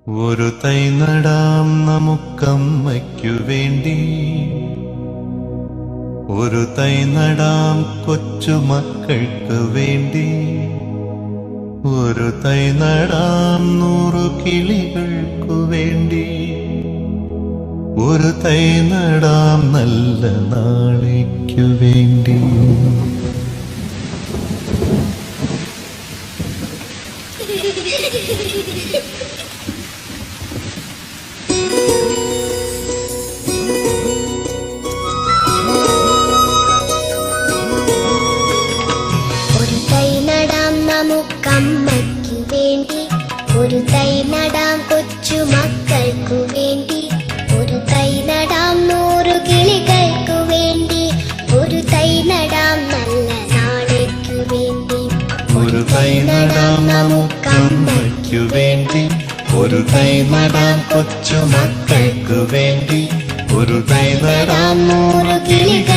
ഒരു തൈ നടാം നമുക്കമ്മയ്ക്കു വേണ്ടി, ഒരു തൈ നടാം കൊച്ചുമക്കൾക്ക് വേണ്ടി, ഒരു തൈ നടാം 100 കിളികൾക്കു വേണ്ടി, ഒരു തൈ നടാം നല്ല നാളേക്കു വേണ്ടി. ഒരു തൈ നടാം നമുക്കമ്മയ്ക്കു വേണ്ടി, ഒരു തൈ നടാം കൊച്ചുമക്കൾക്കു വേണ്ടി, ഒരു തൈ നടാം 100 കിളികൾക്കു വേണ്ടി, ഒരു തൈ നടാം നല്ല നാളേക്കു വേണ്ടി. ഒരു തൈ നടാം നമുക്കമ്മയ്ക്കു വേണ്ടി, ഒരു തൈ നടാം കൊച്ചുമക്കൾക്കു വേണ്ടി, ഒരു തൈ നടാം 100 കിളികൾ